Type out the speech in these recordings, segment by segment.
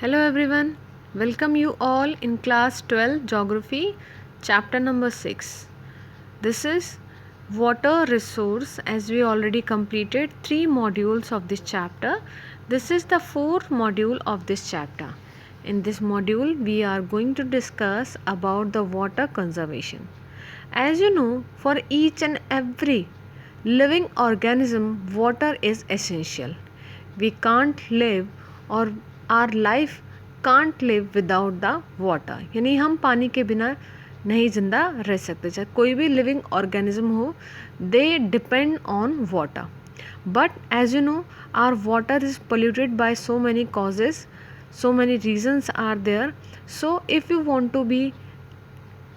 Hello everyone, welcome you all in class 12 geography chapter number 6. This is water resource as we already completed 3 modules of this chapter. This is the 4th module of this chapter. In this module we are going to discuss about the water conservation. As you know, for each and every living organism water is essential. We can't live or our life can't live without the water. यानी हम पानी के बिना नहीं जिंदा रह सकते. चाहे कोई भी living organism हो, they depend on water. But as you know, our water is polluted by so many causes, so many reasons are there. So if you want to be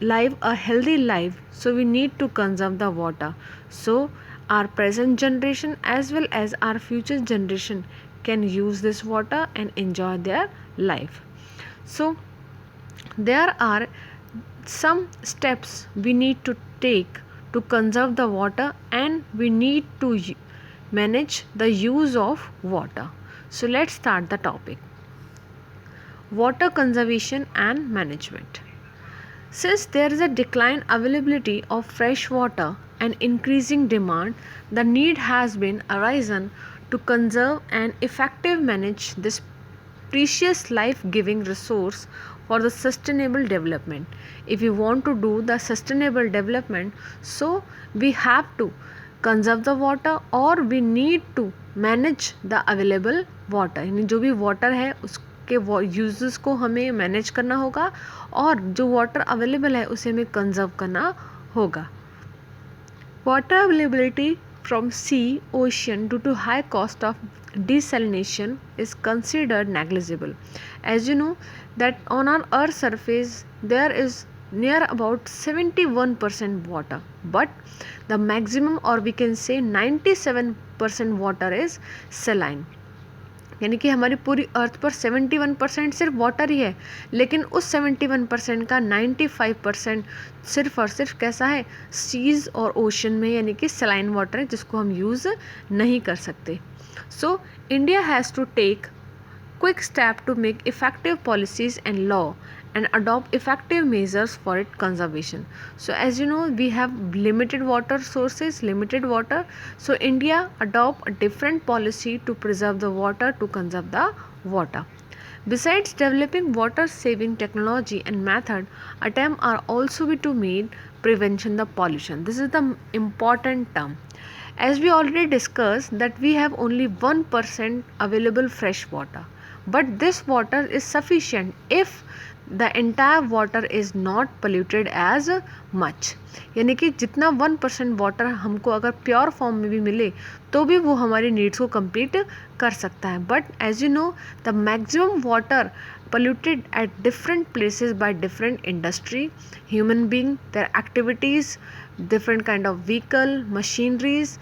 live a healthy life, so we need to conserve the water, so our present generation as well as our future generation can use this water and enjoy their life. So there are some steps we need to take to conserve the water, and we need to manage the use of water. So let's start the topic. Water conservation and management. Since there is a decline availability of fresh water and increasing demand, the need has been arisen to conserve and effectively manage this precious life-giving resource for the sustainable development. If we want to do the sustainable development, so we have to conserve the water or we need to manage the available water. यानी जो भी water है उसके uses को हमें manage करना होगा और जो वाटर अवेलेबल है उसे हमें कंजर्व करना होगा. Water availability from sea, ocean due to high cost of desalination is considered negligible. As you know that on our earth surface there is near about 71% water, but the maximum or we can say 97% water is saline. यानी कि हमारी पूरी अर्थ पर 71% सिर्फ water ही है, लेकिन उस 71% का 95% सिर्फ और सिर्फ कैसा है, सीज और ओशन में, यानी कि सलाइन वाटर है जिसको हम यूज़ नहीं कर सकते. So India has to take quick step to make effective policies and law and adopt effective measures for its conservation. So as you know, we have limited water sources, limited water, so India adopt a different policy to preserve the water, to conserve the water. Besides developing water saving technology and method, attempt are also be to meet prevention the pollution. This is the important term. As we already discussed that we have only 1% available fresh water, but this water is sufficient if the entire water is not polluted as much. यानी कि जितना 1% water हमको अगर pure form में भी मिले तो भी वो हमारी नीड्स को कंप्लीट कर सकता है. But as you know the maximum water polluted at different places by different industry, human being, their activities, different kind of vehicle, machineries,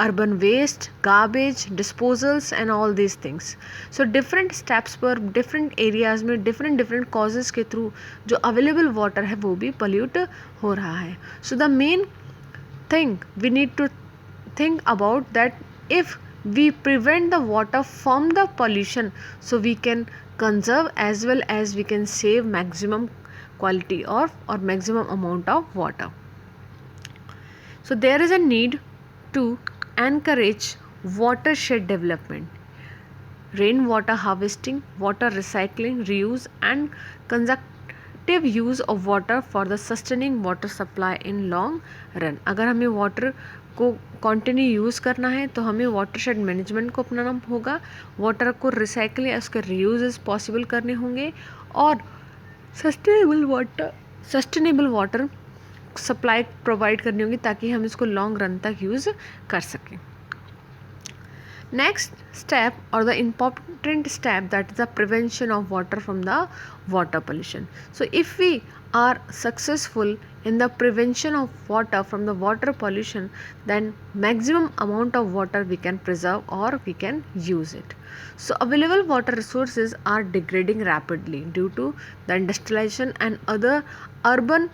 urban waste, garbage, disposals and all these things. So different steps पर different areas में different causes के through जो available water है वो भी pollute हो रहा है. So the main thing we need to think about that if we prevent the water from the pollution, so we can conserve as well as we can save maximum quality or maximum amount of water. So there is a need to encourage watershed development, rainwater harvesting, water recycling, reuse and constructive use of water for the sustaining water supply in long run. अगर हमें water को continue use करना है तो हमें watershed management को अपनाना होगा, वाटर को रिसाइकिल या उसके रीयूज पॉसिबल करने होंगे और सस्टेनेबल वाटर सप्लाई प्रोवाइड करनी होगी ताकि हम इसको लॉन्ग रन तक यूज़ कर सकें. Next step or the important step, that is the prevention of water from the water pollution. So if we are successful in the prevention of water from the water pollution, then maximum amount of water we can preserve or we can use it. So available water resources are degrading rapidly due to the industrialization and other urban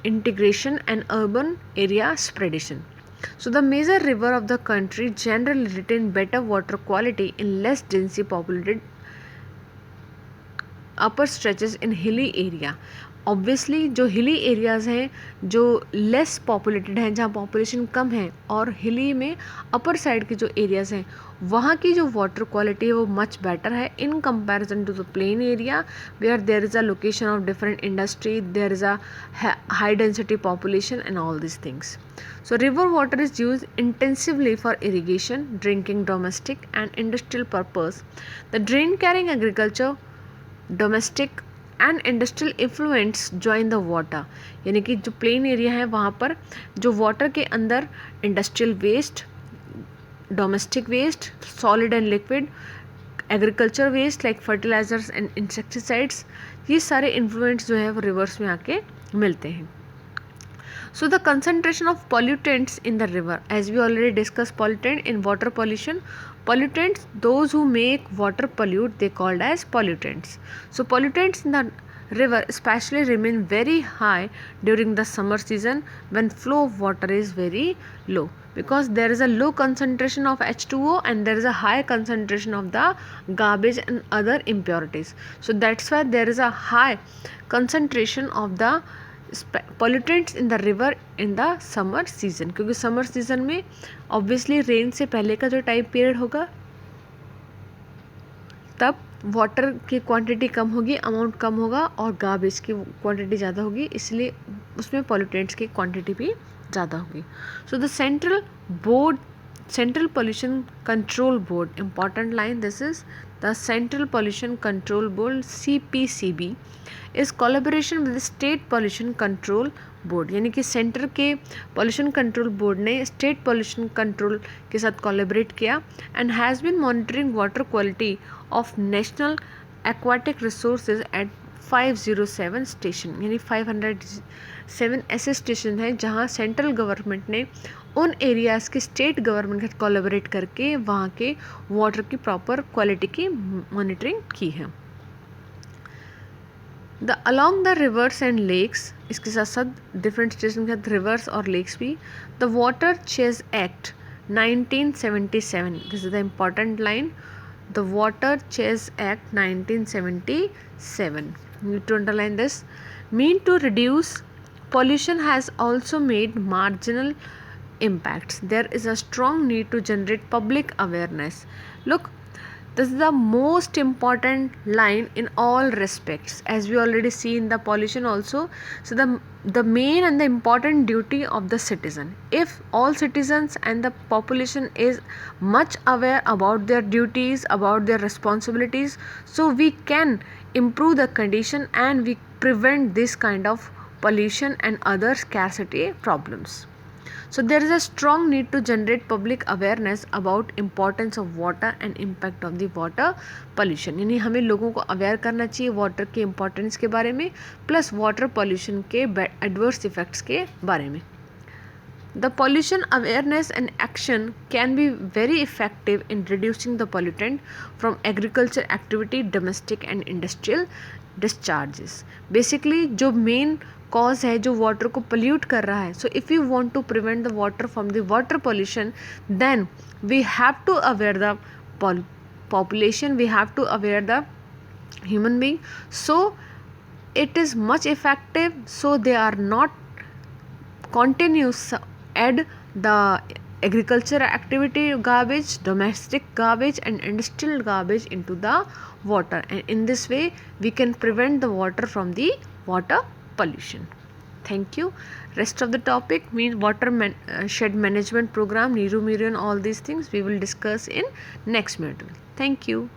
integration and urban area spreadation. So the major river of the country generally retain better water quality in less densely populated upper stretches in hilly area. Obviously जो hilly areas हैं, जो less populated हैं, जहाँ population कम है, और हिली में upper side के जो एरियाज़ हैं वहाँ की जो वाटर क्वालिटी है वो मच बेटर है in comparison to the plain area where there is a location of different industry, there is a high density population and all this things. So river water is used intensively for irrigation, drinking, domestic and industrial purpose. The drain carrying agriculture, domestic and industrial influents join the water. यानी कि जो plain area है वहाँ पर जो water के अंदर industrial waste, domestic waste, solid and liquid, agriculture waste like fertilisers and insecticides, ये सारे इन्फ्लुएंट्स जो है वो रिवर्स में आके मिलते हैं. So the concentration of pollutants in the river, as we already discussed pollutant in water pollution, pollutants, those who make water pollute, they called as pollutants. So pollutants in the river especially remain very high during the summer season when flow of water is very low, because there is a low concentration of H2O and there is a high concentration of the garbage and other impurities. So that's why there is a high concentration of the pollutants in the river in the summer season, क्योंकि summer season में obviously rain से पहले का जो time period होगा तब water की quantity कम होगी, अमाउंट कम होगा और गार्बेज की क्वांटिटी ज़्यादा होगी, इसलिए उसमें पॉल्यूटेंट्स की क्वांटिटी भी ज़्यादा होगी. So the Central Pollution Control Board, important line, this is the Central Pollution Control Board, CPCB, is collaboration with the State Pollution Control Board. यानी कि सेंटर के पॉल्यूशन कंट्रोल बोर्ड ने स्टेट पॉल्यूशन कंट्रोल के साथ collaborate किया and has been monitoring water quality of national aquatic resources at 507 station. यानी 507 ऐसे station हैं जहां सेंट्रल गवर्नमेंट ने उन एरियाज़ के स्टेट गवर्नमेंट के साथ कोलैबोरेट करके वहाँ के वाटर की प्रॉपर क्वालिटी की मॉनिटरिंग की है. Along the rivers and lakes, इसके साथ साथ डिफरेंट स्टेशन के साथ रिवर्स और लेक्स भी, the water chase act 1977, this is the important line, the water chase act 1977, need to underline this, mean to reduce pollution has also made marginal impacts. There is a strong need to generate public awareness. Look, this is the most important line in all respects, as we already see in the pollution also. So the main and the important duty of the citizen, if all citizens and the population is much aware about their duties, about their responsibilities, so we can improve the condition and we prevent this kind of pollution and other scarcity problems. So there is a strong need to generate public awareness about importance of water and impact of the water pollution. यानी हमें लोगों को aware करना चाहिए water के importance के बारे में प्लस वाटर पॉल्यूशन के एडवर्स इफेक्ट्स के बारे में. The pollution awareness and action can be very effective in reducing the pollutant from agriculture activity, domestic and industrial discharges. Basically जो main cause है जो water को pollute कर रहा है, so if you want to prevent the water from the water pollution, then we have to aware the population, we have to aware the human being, so it is much effective, so they are not continuous add the agriculture activity garbage, domestic garbage and industrial garbage into the water, and in this way we can prevent the water from the water pollution. Thank you. Rest of the topic means shed management program, Neeru Miriam, all these things we will discuss in next module. Thank you.